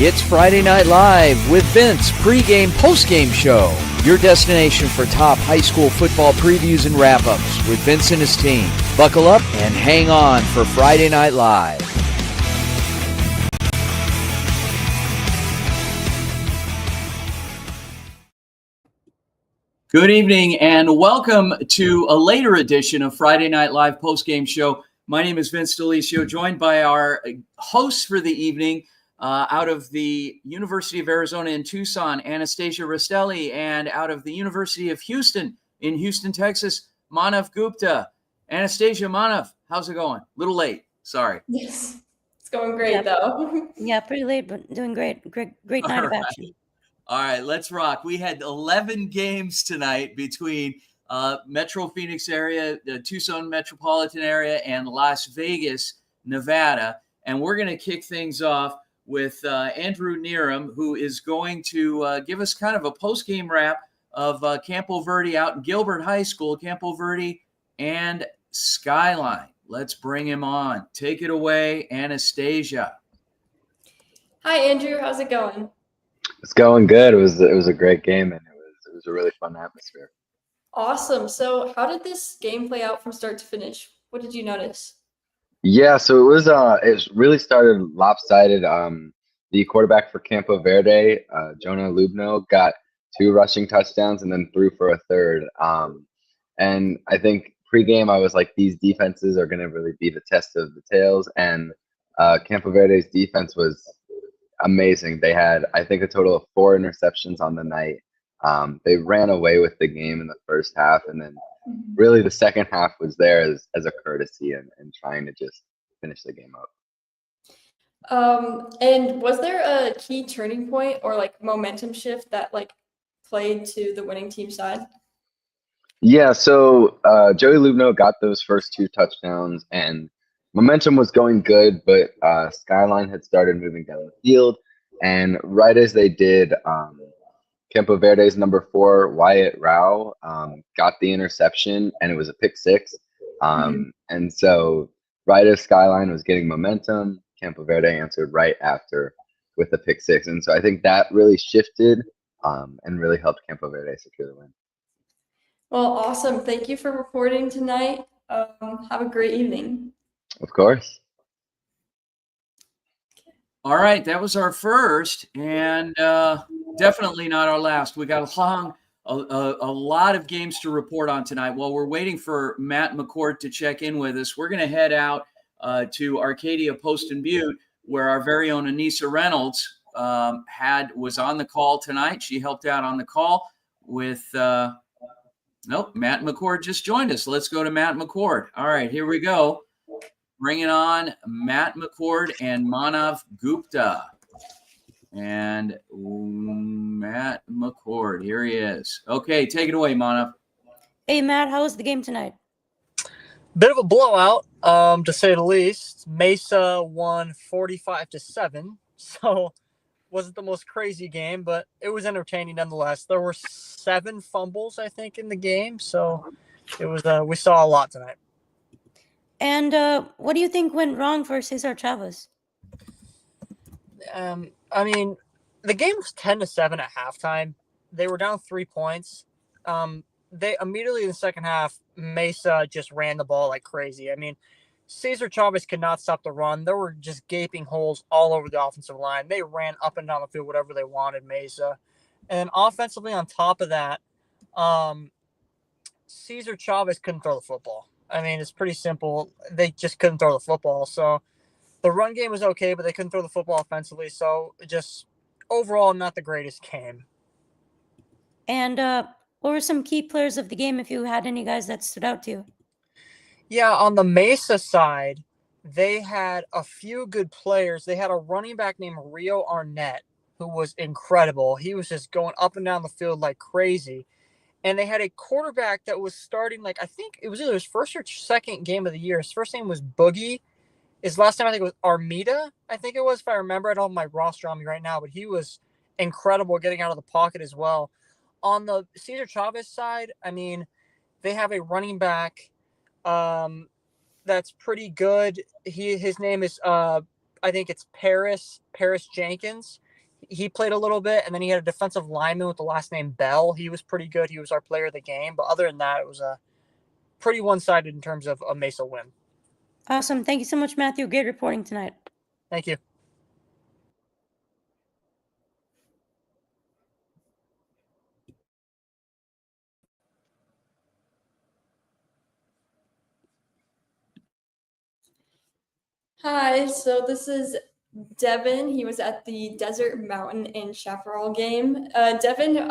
It's Friday Night Live with Vince, pregame, postgame show. Your destination for top high school football previews and wrap-ups with Vince and his team. Buckle up and hang on for Friday Night Live. Good evening and welcome to a later edition of Friday Night Live postgame show. My name is Vince DeLisio, joined by our hosts for the evening out of the University of Arizona in Tucson, Anastasia Rastelli, and out of the University of Houston in Houston, Texas, Manav Gupta. Anastasia, Manav, how's it going? A little late, sorry. Yes, it's going great though. Yeah, pretty late, but doing great. Great night of action. All right, let's rock. We had 11 games tonight between Metro Phoenix area, the Tucson metropolitan area, and Las Vegas, Nevada. And we're going to kick things off with Andrew Neeram, who is going to give us kind of a post-game wrap of Campo Verde out in Gilbert High School, Campo Verde and Skyline. Let's bring him on. Take it away, Anastasia. Hi, Andrew. How's it going? It's going good. It was a great game, and it was a really fun atmosphere. Awesome. So how did this game play out from start to finish? What did you notice? Yeah, so it really started lopsided. The quarterback for Campo Verde, Jonah Lubno, got 2 rushing touchdowns and then threw for a third. And I think pregame I was like, these defenses are going to really be the test of the tails. And Campo Verde's defense was amazing. They had, I think, a total of 4 interceptions on the night. They ran away with the game in the first half, and then really the second half was there as a courtesy and trying to just finish the game up. And was there a key turning point or like momentum shift that like played to the winning team side? Yeah, so Joey Lubno got those first 2 touchdowns, and momentum was going good, but Skyline had started moving down the field, and right as they did, Campo Verde's number 4, Wyatt Rao, got the interception, and it was a pick 6. And so right as Skyline was getting momentum, Campo Verde answered right after with a pick 6. And so I think that really shifted and really helped Campo Verde secure the win. Well, awesome. Thank you for reporting tonight. Have a great evening. Of course. All right, that was our first, and definitely not our last. We got a lot of games to report on tonight. While we're waiting for Matt McCord to check in with us, we're going to head out to Arcadia Post and Butte, where our very own Anissa Reynolds was on the call tonight. She helped out on the call with Matt McCord just joined us. Let's go to Matt McCord. All right, here we go. Bringing on Matt McCord and Manav Gupta. And Matt McCord, here he is. Okay, take it away, Manav. Hey, Matt, how was the game tonight? Bit of a blowout, to say the least. Mesa won 45-7, so wasn't the most crazy game, but it was entertaining nonetheless. There were 7 fumbles, I think, in the game, so it was. We saw a lot tonight. And what do you think went wrong for Cesar Chavez? I mean, the game was 10-7 at halftime. They were down 3 points. They immediately in the second half, Mesa just ran the ball like crazy. I mean, Cesar Chavez could not stop the run. There were just gaping holes all over the offensive line. They ran up and down the field, whatever they wanted, Mesa. And offensively on top of that, Cesar Chavez couldn't throw the football. I mean, it's pretty simple. They just couldn't throw the football. So the run game was okay, but they couldn't throw the football offensively. So just overall, not the greatest game. And what were some key players of the game, if you had any guys that stood out to you? Yeah, on the Mesa side, they had a few good players. They had a running back named Rio Arnett, who was incredible. He was just going up and down the field like crazy. And they had a quarterback that was starting, I think it was either his first or second game of the year. His first name was Boogie. His last name, I think, was Armida. I think it was, if I remember. I don't have my roster on me right now, but he was incredible getting out of the pocket as well. On the Cesar Chavez side, I mean, they have a running back that's pretty good. His name is, I think it's Paris Jenkins. he played a little bit, and then he had a defensive lineman with the last name Bell. He was pretty good. He was our player of the game. But other than that, it was a pretty one-sided in terms of a Mesa win. Awesome. Thank you so much, Matthew. Great reporting tonight. Thank you. Hi, so this is Devin. He was at the Desert Mountain and Chaparral game. Devin,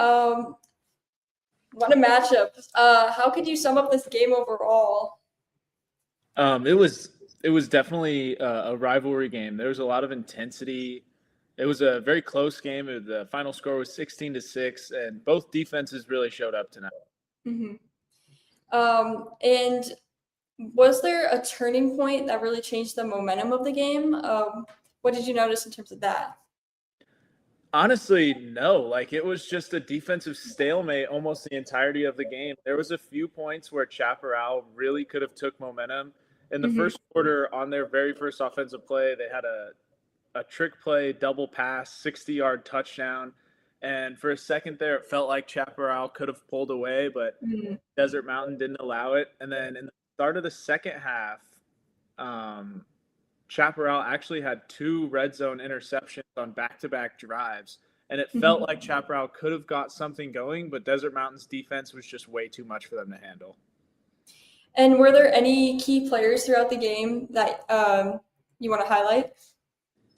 what a matchup. How could you sum up this game overall? It was definitely a rivalry game. There was a lot of intensity. It was a very close game. The final score was 16-6, and both defenses really showed up tonight. Mm-hmm. And was there a turning point that really changed the momentum of the game? What did you notice in terms of that? Honestly, no. Like, it was just a defensive stalemate almost the entirety of the game. There was a few points where Chaparral really could have took momentum. In the first quarter, on their very first offensive play, they had a trick play, double pass, 60-yard touchdown. And for a second there, it felt like Chaparral could have pulled away, but Desert Mountain didn't allow it. And then in the start of the second half, Chaparral actually had 2 red zone interceptions on back-to-back drives. And it felt like Chaparral could have got something going, but Desert Mountain's defense was just way too much for them to handle. And were there any key players throughout the game that you want to highlight?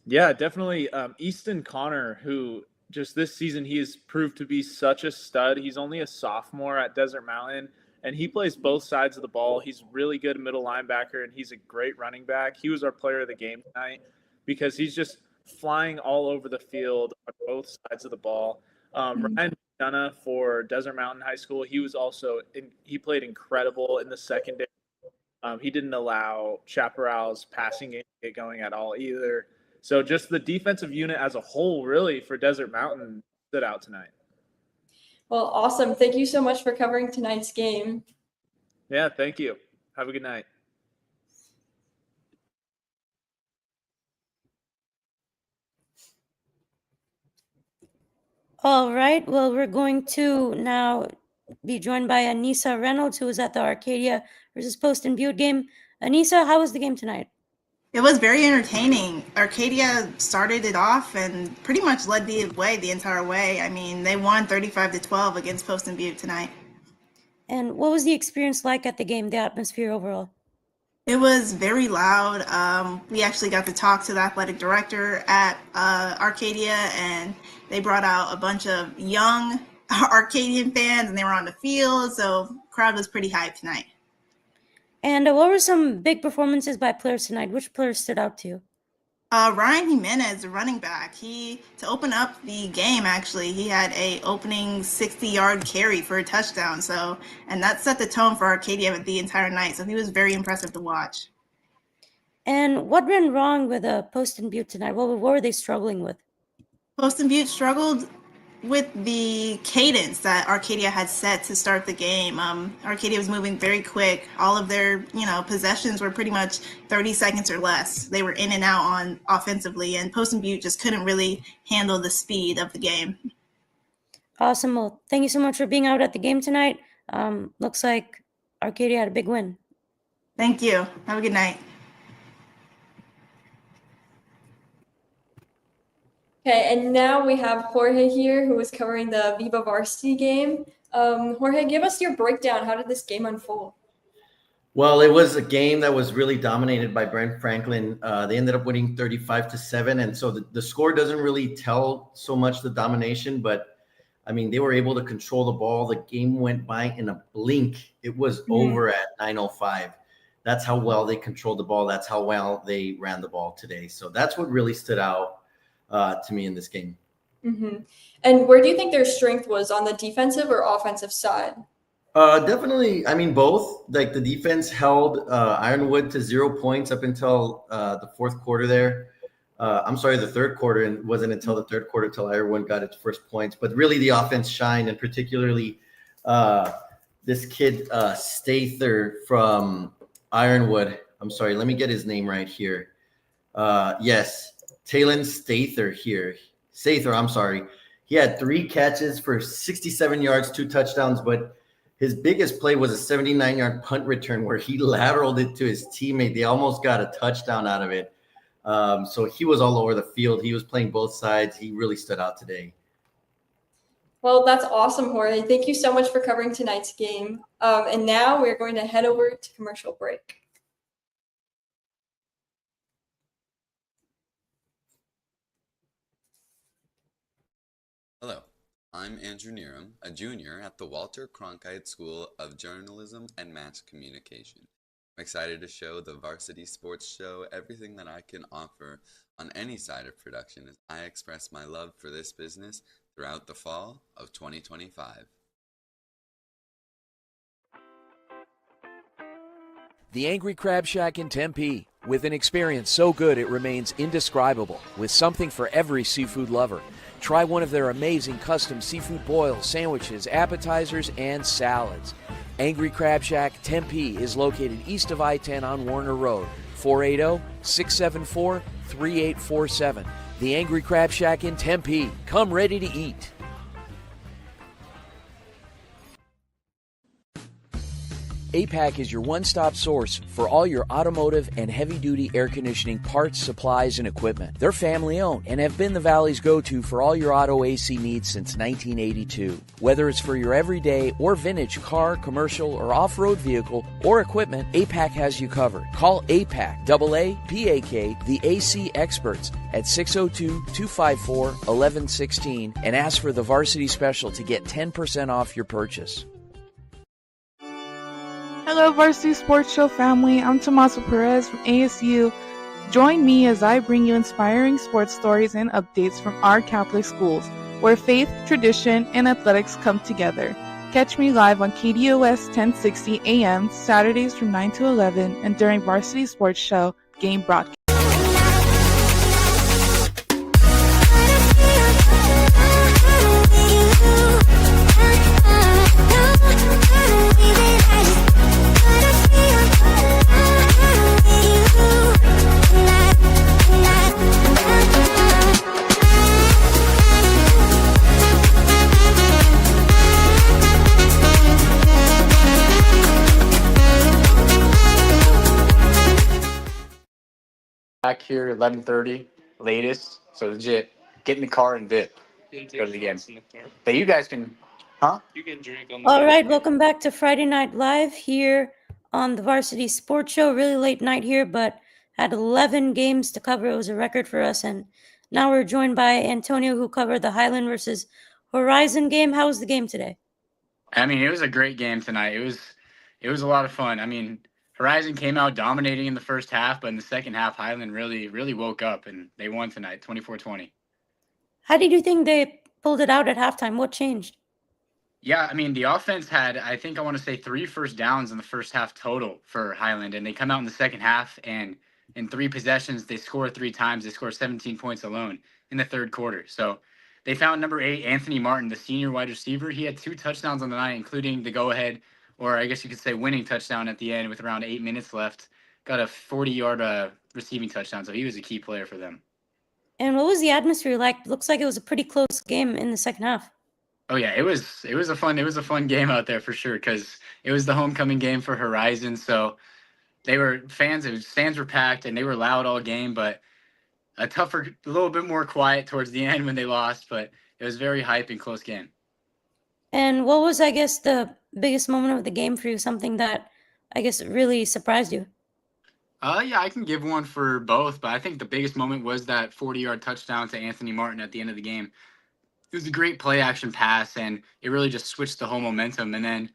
Yeah, definitely. Easton Connor, who just this season, he has proved to be such a stud. He's only a sophomore at Desert Mountain, and he plays both sides of the ball. He's really good middle linebacker, and he's a great running back. He was our player of the game tonight because he's just flying all over the field on both sides of the ball. Ryan McDonough for Desert Mountain High School, he was also he played incredible in the secondary. He didn't allow Chaparral's passing game to get going at all either. So just the defensive unit as a whole, really, for Desert Mountain stood out tonight. Well, awesome. Thank you so much for covering tonight's game. Yeah, thank you. Have a good night. All right. Well, we're going to now be joined by Anissa Reynolds, who was at the Arcadia versus Post and Butte game. Anissa, how was the game tonight? It was very entertaining. Arcadia started it off and pretty much led the way the entire way. I mean, they won 35-12 against Post and Butte tonight. And what was the experience like at the game, the atmosphere overall? It was very loud. We actually got to talk to the athletic director at Arcadia, and they brought out a bunch of young Arcadian fans, and they were on the field, so the crowd was pretty hyped tonight. And what were some big performances by players tonight? Which players stood out to you? Ryan Jimenez, the running back, to open up the game, actually, he had a opening 60-yard carry for a touchdown. And that set the tone for Arcadia the entire night. So he was very impressive to watch. And what went wrong with Post and Butte tonight? What were they struggling with? Post and Butte struggled with the cadence that Arcadia had set to start the game. Arcadia was moving very quick. All of their, possessions were pretty much 30 seconds or less. They were in and out on offensively, and Post and Butte just couldn't really handle the speed of the game. Awesome. Well, thank you so much for being out at the game tonight. Looks like Arcadia had a big win. Thank you. Have a good night. Okay, and now we have Jorge here, who is covering the Viva Varsity game. Jorge, give us your breakdown. How did this game unfold? Well, it was a game that was really dominated by Brent Franklin. They ended up winning 35-7, and so the score doesn't really tell so much the domination, but I mean, they were able to control the ball. The game went by in a blink. It was over at 9:05. That's how well they controlled the ball. That's how well they ran the ball today. So that's what really stood out to me in this game. And where do you think their strength was, on the defensive or offensive side? Definitely. I mean, both. Like, the defense held Ironwood to 0 points up until the fourth quarter there. I'm sorry, the third quarter, and it wasn't until the third quarter till Ironwood got its first points. But really, the offense shined, and particularly this kid Stather from Ironwood. I'm sorry, let me get his name right here. Yes, Talon Stather here. Sather, I'm sorry. He had 3 catches for 67 yards, 2 touchdowns, but his biggest play was a 79-yard punt return where he lateraled it to his teammate. They almost got a touchdown out of it. So he was all over the field. He was playing both sides. He really stood out today. Well, that's awesome, Jorge. Thank you so much for covering tonight's game. And now we're going to head over to commercial break. Hello, I'm Andrew Neeram, a junior at the Walter Cronkite School of Journalism and Mass Communication. I'm excited to show the Varsity Sports Show everything that I can offer on any side of production as I express my love for this business throughout the fall of 2025. The Angry Crab Shack in Tempe, with an experience so good it remains indescribable, with something for every seafood lover. Try one of their amazing custom seafood boils, sandwiches, appetizers, and salads. Angry Crab Shack Tempe is located east of I-10 on Warner Road, 480-674-3847. The Angry Crab Shack in Tempe. Come ready to eat. APAC is your one-stop source for all your automotive and heavy-duty air conditioning parts, supplies, and equipment. They're family-owned and have been the Valley's go-to for all your auto AC needs since 1982. Whether it's for your everyday or vintage car, commercial, or off-road vehicle or equipment, APAC has you covered. Call APAC, AA-PAK, the AC experts at 602-254-1116 and ask for the Varsity Special to get 10% off your purchase. Hello, Varsity Sports Show family. I'm Tommaso Perez from ASU. Join me as I bring you inspiring sports stories and updates from our Catholic schools, where faith, tradition, and athletics come together. Catch me live on KDOS 1060 AM, Saturdays from 9 to 11, and during Varsity Sports Show game broadcast. Back here 11:30 latest, so legit get in the car and dip go to the game. But you guys can you can drink on the All right, welcome back to Friday Night Live here on the Varsity Sports Show. Really late night here, but had 11 games to cover. It was a record for us, and now we're joined by Antonio, who covered the Highland versus Horizon game. How was the game today? I mean, it was a great game tonight. It was a lot of fun. I mean, Horizon came out dominating in the first half, but in the second half, Highland really woke up and they won tonight, 24-20. How did you think they pulled it out at halftime? What changed? Yeah, I mean, the offense had, I think I want to say 3 first downs in the first half total for Highland, and they come out in the second half, and in 3 possessions, they score 3 times. They score 17 points alone in the third quarter. So they found number 8, Anthony Martin, the senior wide receiver. He had 2 touchdowns on the night, including the go-ahead, or I guess you could say winning touchdown at the end with around 8 minutes left. Got a 40-yard receiving touchdown, so he was a key player for them. And what was the atmosphere like? Looks like it was a pretty close game in the second half. Oh yeah, it was a fun game out there for sure, because it was the homecoming game for Horizon. So they were stands were packed and they were loud all game, but a little bit more quiet towards the end when they lost. But it was very hype and close game. And what was, I guess, the biggest moment of the game for you? Something that I guess really surprised you? Yeah, I can give one for both, but I think the biggest moment was that 40-yard touchdown to Anthony Martin at the end of the game. It was a great play action pass, and it really just switched the whole momentum. And then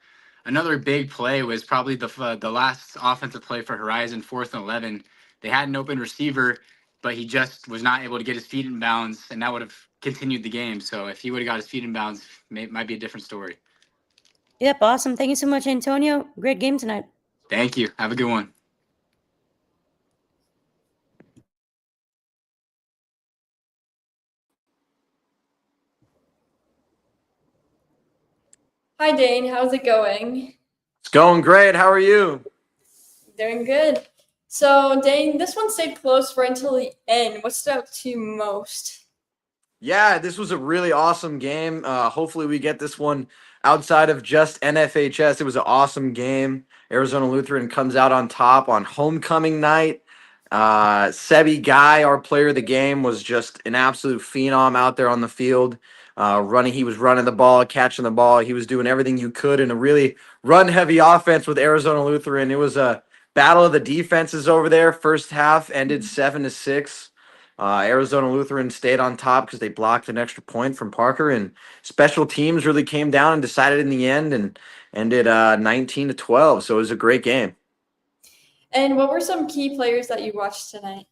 another big play was probably the last offensive play for Horizon, 4th and 11. They had an open receiver, but he just was not able to get his feet in bounds, and that would have continued the game. So if he would have got his feet in bounds, it might be a different story. Yep, awesome. Thank you so much, Antonio. Great game tonight. Thank you. Have a good one. Hi, Dane. How's it going? It's going great. How are you? Doing good. So, Dane, this one stayed close right until the end. What stood out to you most? Yeah, this was a really awesome game. Hopefully, we get this one outside of just NFHS. It was an awesome game. Arizona Lutheran comes out on top on homecoming night. Sebi Guy, our player of the game, was just an absolute phenom out there on the field. He was running the ball, catching the ball. He was doing everything you could in a really run-heavy offense with Arizona Lutheran. It was a battle of the defenses over there. First half ended 7-6. Arizona Lutheran stayed on top because they blocked an extra point from Parker, and special teams really came down and decided in the end and ended 19-12. So it was a great game. And what were some key players that you watched tonight?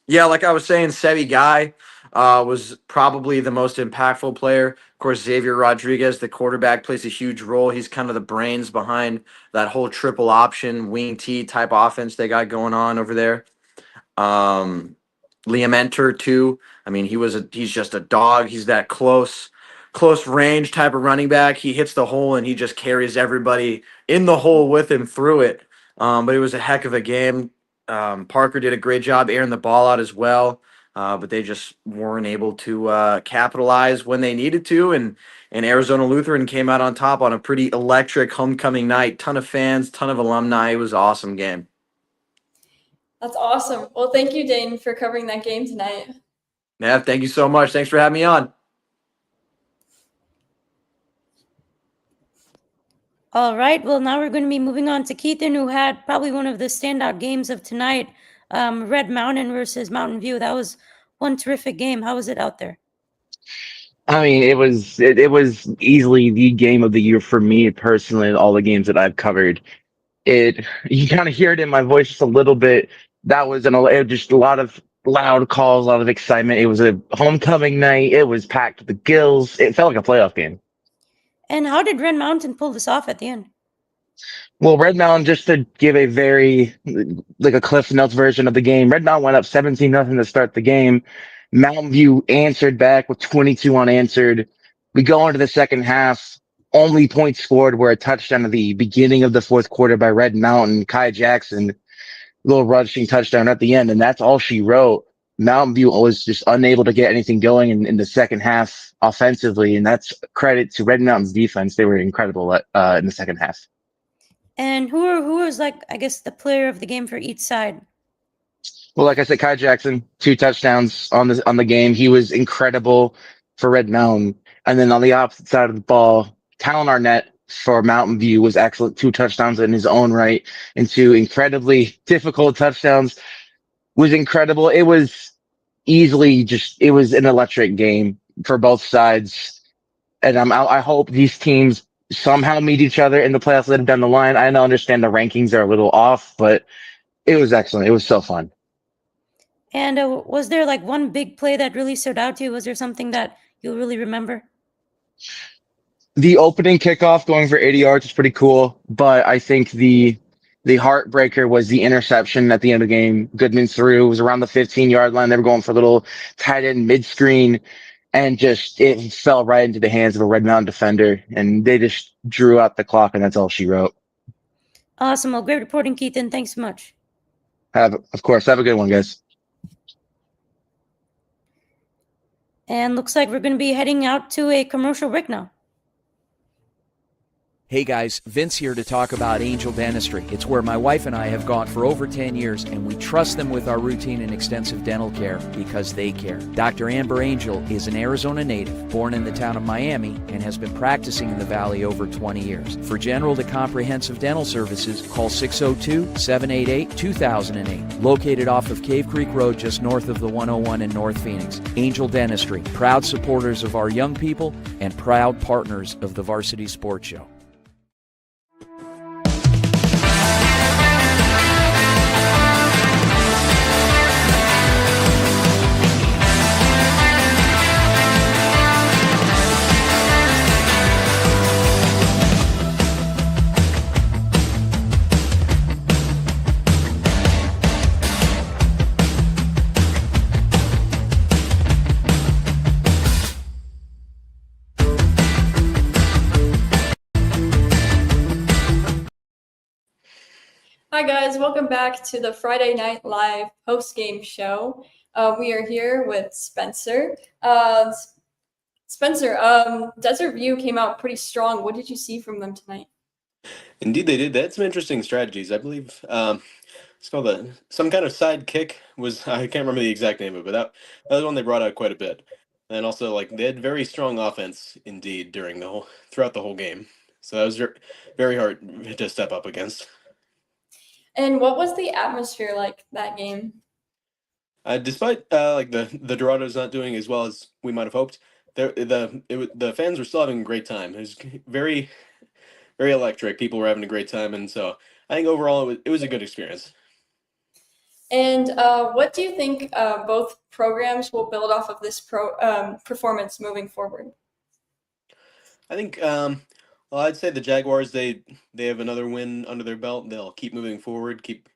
Yeah, like I was saying, Sebi Guy was probably the most impactful player. Of course, Xavier Rodriguez, the quarterback, plays a huge role. He's kind of the brains behind that whole triple option wing T type offense they got going on over there. Liam Enter too. I mean, he's just a dog. He's that close range type of running back. He hits the hole and he just carries everybody in the hole with him through it. But it was a heck of a game. Parker did a great job airing the ball out as well, but they just weren't able to capitalize when they needed to. And Arizona Lutheran came out on top on a pretty electric homecoming night. Ton of fans, ton of alumni. It was an awesome game. That's awesome. Well, thank you, Dane, for covering that game tonight. Yeah, thank you so much. Thanks for having me on. All right. Well, now we're going to be moving on to Keithan, who had probably one of the standout games of tonight. Red Mountain versus Mountain View. That was one terrific game. How was it out there? I mean, it was easily the game of the year for me personally. In all the games that I've covered, you kind of hear it in my voice just a little bit. That was just a lot of loud calls, a lot of excitement. It was a homecoming night. It was packed to the gills. It felt like a playoff game. And how did Red Mountain pull this off at the end? Well, Red Mountain, just to give a very like a Cliff Notes version of the game, Red Mountain went up 17-0 to start the game. Mountain View answered back with 22 unanswered. We go into the second half. Only points scored were a touchdown at the beginning of the fourth quarter by Red Mountain. Kai Jackson, little rushing touchdown at the end, and that's all she wrote. Mountain View was just unable to get anything going in the second half offensively, and that's credit to Red Mountain's defense. They were incredible in the second half. And who was I guess the player of the game for each side? Well, like I said, Kai Jackson, 2 touchdowns on the game. He was incredible for Red Mountain. And then on the opposite side of the ball, Talon Arnett for Mountain View was excellent. 2 touchdowns in his own right and 2 incredibly difficult touchdowns. Was incredible. It was it was an electric game for both sides. And I hope these teams somehow meet each other in the playoffs later down the line. I understand the rankings are a little off, but it was excellent. It was so fun. And was there one big play that really stood out to you? Was there something that you'll really remember? The opening kickoff going for 80 yards is pretty cool, but I think the heartbreaker was the interception at the end of the game. Goodman threw, it was around the 15-yard line. They were going for a little tight end mid-screen, and it fell right into the hands of a Red Mountain defender, and they just drew out the clock, and that's all she wrote. Awesome. Well, great reporting, Keithan. Thanks so much. Of course. Have a good one, guys. And looks like we're going to be heading out to a commercial break now. Hey guys, Vince here to talk about Angel Dentistry. It's where my wife and I have gone for over 10 years, and we trust them with our routine and extensive dental care because they care. Dr. Amber Angel is an Arizona native, born in the town of Miami, and has been practicing in the Valley over 20 years. For general to comprehensive dental services, call 602-788-2008. Located off of Cave Creek Road just north of the 101 in North Phoenix. Angel Dentistry, proud supporters of our young people and proud partners of the Varsity Sports Show. Hi guys, welcome back to the Friday Night Live post-game show. We are here with Spencer. Spencer, Desert View came out pretty strong. What did you see from them tonight? Indeed, they did. They had some interesting strategies. I believe it's called some kind of side kick. Was I can't remember the exact name of it, but that was one they brought out quite a bit. And also, like they had very strong offense indeed throughout the whole game. So that was very hard to step up against. And what was the atmosphere like that game? Despite like the Dorados not doing as well as we might have hoped, the fans were still having a great time. It was very electric. People were having a great time, and so I think overall it was a good experience. And what do you think both programs will build off of this performance moving forward? I think well, I'd say the Jaguars they have another win under their belt. They'll keep moving forward, keep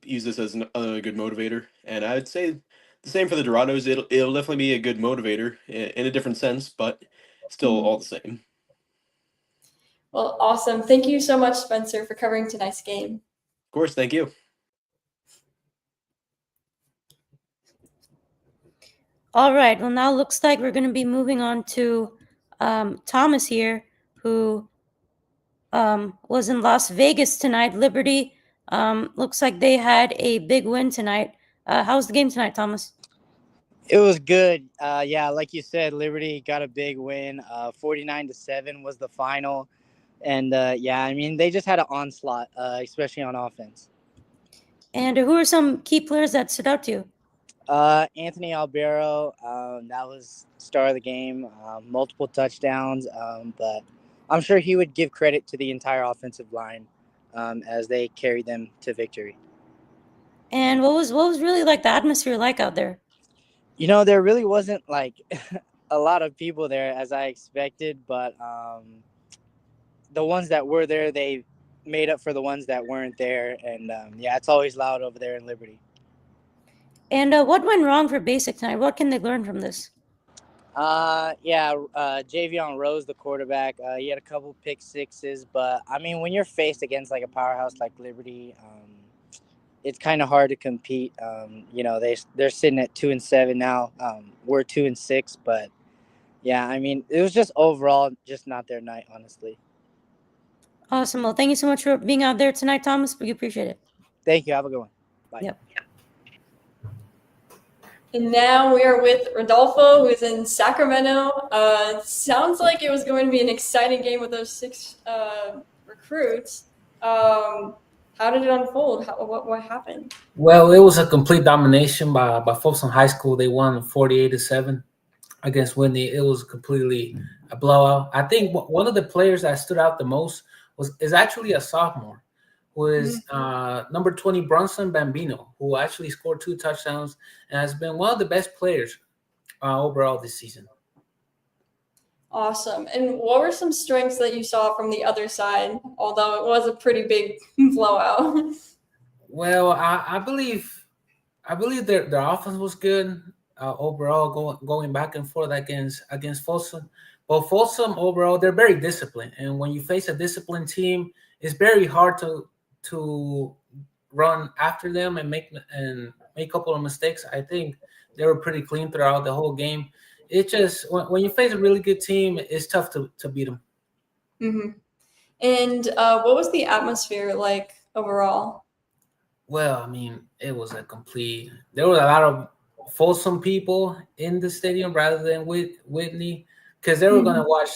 use this as another good motivator, and I'd say the same for the Dorados. It'll definitely be a good motivator in a different sense, but still all the same. Well, awesome. Thank you so much, Spencer, for covering tonight's game. Of course, thank you. All right. Well, now looks like we're going to be moving on to Thomas here, who was in Las Vegas tonight. Liberty looks like they had a big win tonight. How was the game tonight, Thomas? It was good. Yeah, like you said, Liberty got a big win. 49-7 was the final. And, yeah, I mean, they just had an onslaught, especially on offense. And who are some key players that stood out to you? Anthony Albero, that was star of the game, multiple touchdowns, but I'm sure he would give credit to the entire offensive line as they carried them to victory. And what was really like the atmosphere like out there? You know, there really wasn't like a lot of people there as I expected, but the ones that were there, they made up for the ones that weren't there. And yeah, it's always loud over there in Liberty. And what went wrong for Basic tonight? What can they learn from this? Yeah, Javion Rose, the quarterback, he had a couple pick sixes, but I mean, when you're faced against like a powerhouse like Liberty, it's kind of hard to compete. You know, they're sitting at 2-7 now. We're 2-6, but yeah, I mean, it was just overall just not their night, honestly. Awesome. Well, thank you so much for being out there tonight, Thomas. We appreciate it. Thank you. Have a good one. Bye. Yep. And now we are with Rodolfo, who's in Sacramento. Sounds like it was going to be an exciting game with those 6 recruits. How did it unfold? What happened? Well, it was a complete domination by Folsom High School. They won 48-7 against Whitney. It was completely a blowout. I think one of the players that stood out the most is actually a sophomore, who is number 20, Bronson Bambino, who actually scored 2 touchdowns and has been one of the best players overall this season. Awesome. And what were some strengths that you saw from the other side, although it was a pretty big blowout? Well, I believe their offense was good overall, going back and forth against Folsom. But Folsom overall, they're very disciplined, and when you face a disciplined team, it's very hard to run after them and make a couple of mistakes. I think they were pretty clean throughout the whole game. It just when you face a really good team, it's tough to beat them. Mm-hmm. And what was the atmosphere like overall? Well, I mean, it was there were a lot of Folsom people in the stadium rather than Whitney, because they were going to watch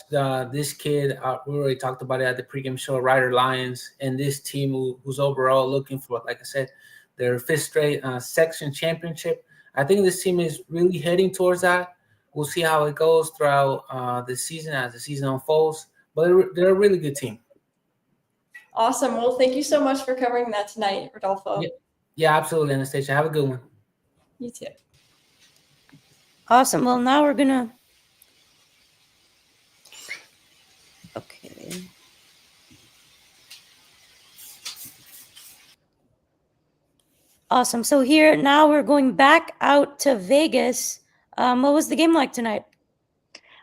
this kid. We already talked about it at the pregame show, Ryder Lions, and this team who's overall looking for, like I said, their 5th straight section championship. I think this team is really heading towards that. We'll see how it goes throughout the season as the season unfolds, but they're a really good team. Awesome. Well, thank you so much for covering that tonight, Rodolfo. Yeah, absolutely, Anastasia. Have a good one. You too. Awesome. Well, now we're going to... Okay. Awesome. So here, now we're going back out to Vegas. What was the game like tonight?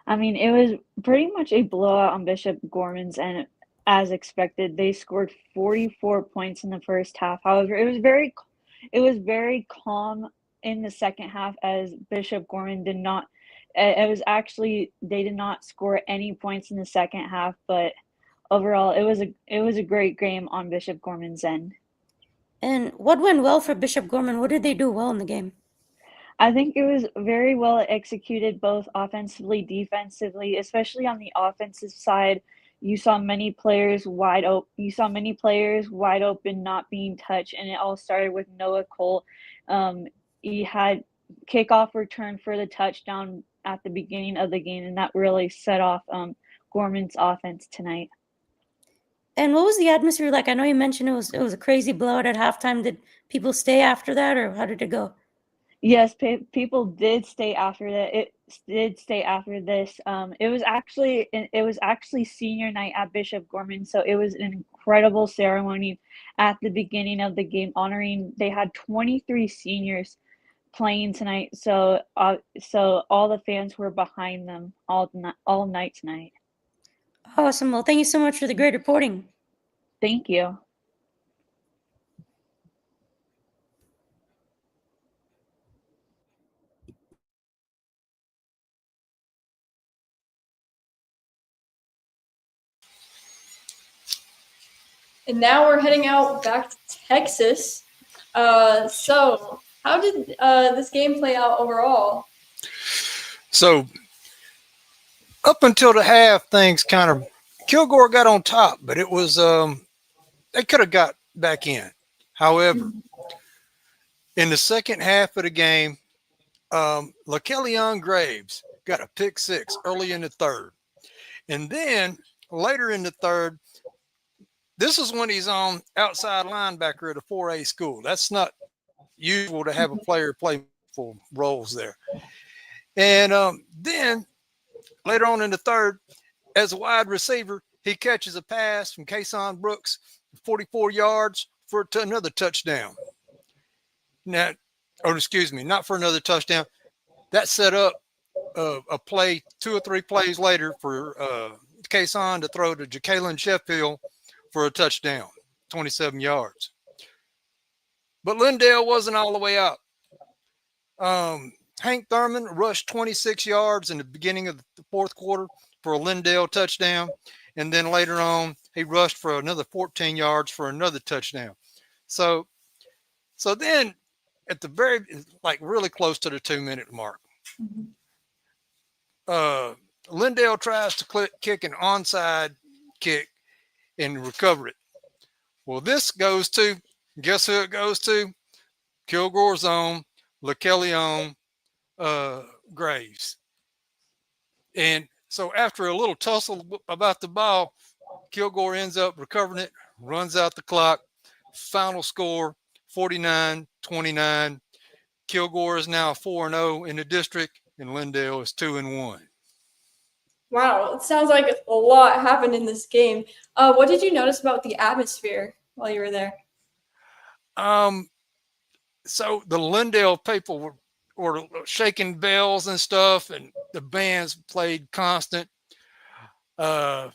I mean, it was pretty much a blowout on Bishop Gorman's, and as expected, they scored 44 points in the first half. However, it was very calm in the second half, as Bishop Gorman did not. It was actually they did not score any points in the second half, but overall it was a great game on Bishop Gorman's end. And what went well for Bishop Gorman? What did they do well in the game? I think it was very well executed both offensively, defensively, especially on the offensive side. You saw many players wide open. You saw many players wide open, not being touched, and it all started with Noah Cole. He had kickoff return for the touchdown at the beginning of the game, and that really set off Gorman's offense tonight. And what was the atmosphere like? I know you mentioned it was a crazy blowout at halftime. Did people stay after that, or how did it go? Yes, people did stay after that. It did stay after this. It was actually senior night at Bishop Gorman, so it was an incredible ceremony at the beginning of the game, honoring. They had 23 seniors playing tonight, so all the fans were behind them all night tonight. Awesome. Well, thank you so much for the great reporting. Thank you. And now we're heading out back to Texas. So how did this game play out overall? So up until the half, things kind of Kilgore got on top, but it was they could have got back in. However, in the second half of the game, LaKelleon Graves got a pick six early in the third. And then later in the third, this is when he's on outside linebacker at a 4A school. That's not usual to have a player play full roles there. And then later on in the third, as a wide receiver, he catches a pass from Kason Brooks, 44 yards for another touchdown. Now, not for another touchdown. That set up a play 2 or 3 plays later for Kason to throw to Jacqueline Sheffield for a touchdown, 27 yards. But Lindale wasn't all the way out. Hank Thurman rushed 26 yards in the beginning of the fourth quarter for a Lindale touchdown. And then later on, he rushed for another 14 yards for another touchdown. So then at the very, really close to the 2-minute mark, Lindale tries to kick an onside kick and recover it. Well, this goes to, guess who it goes to? Kilgore's own LaKelleon Graves. And so after a little tussle about the ball, Kilgore ends up recovering it, runs out the clock. Final score, 49-29. Kilgore is now 4-0 in the district, and Lindale is 2-1. Wow, it sounds like a lot happened in this game. What did you notice about the atmosphere while you were there? So the Lindale people were shaking bells and stuff, and the bands played constant. The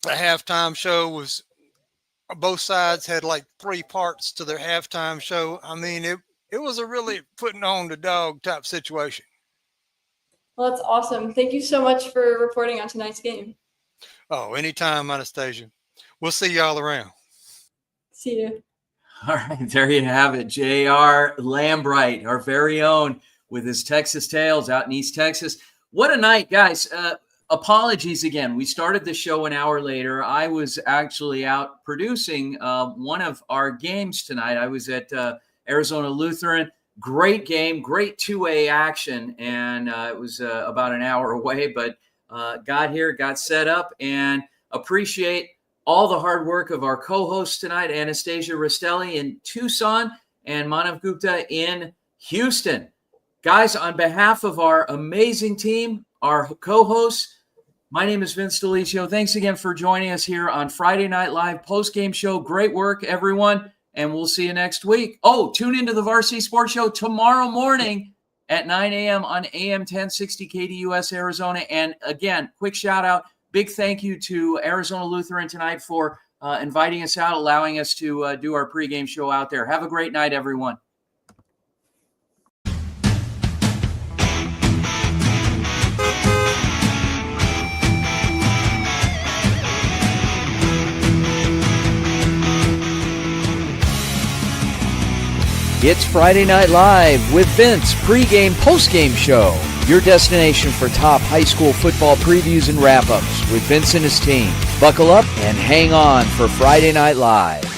halftime show was, both sides had 3 parts to their halftime show. I mean, it was a really putting on the dog type situation. Well, that's awesome. Thank you so much for reporting on tonight's game. Oh, anytime, Anastasia. We'll see y'all around. See you. All right, there you have it. J.R. Lambright, our very own, with his Texas Tales out in East Texas. What a night, guys. Apologies again. We started the show an hour later. I was actually out producing one of our games tonight. I was at Arizona Lutheran. Great game, great 2A action, and it was about an hour away, but got here, got set up, and appreciate all the hard work of our co-hosts tonight, Anastasia Rastelli in Tucson and Manav Gupta in Houston. Guys, on behalf of our amazing team, our co-hosts, my name is Vince Delicio. Thanks again for joining us here on Friday Night Live Postgame Show. Great work, everyone. And we'll see you next week. Oh, tune into the Varsity Sports Show tomorrow morning at 9 a.m. on AM 1060 KDUS Arizona. And again, quick shout out, big thank you to Arizona Lutheran tonight for inviting us out, allowing us to do our pregame show out there. Have a great night, everyone. It's Friday Night Live with Vince, pregame, postgame show. Your destination for top high school football previews and wrap-ups with Vince and his team. Buckle up and hang on for Friday Night Live.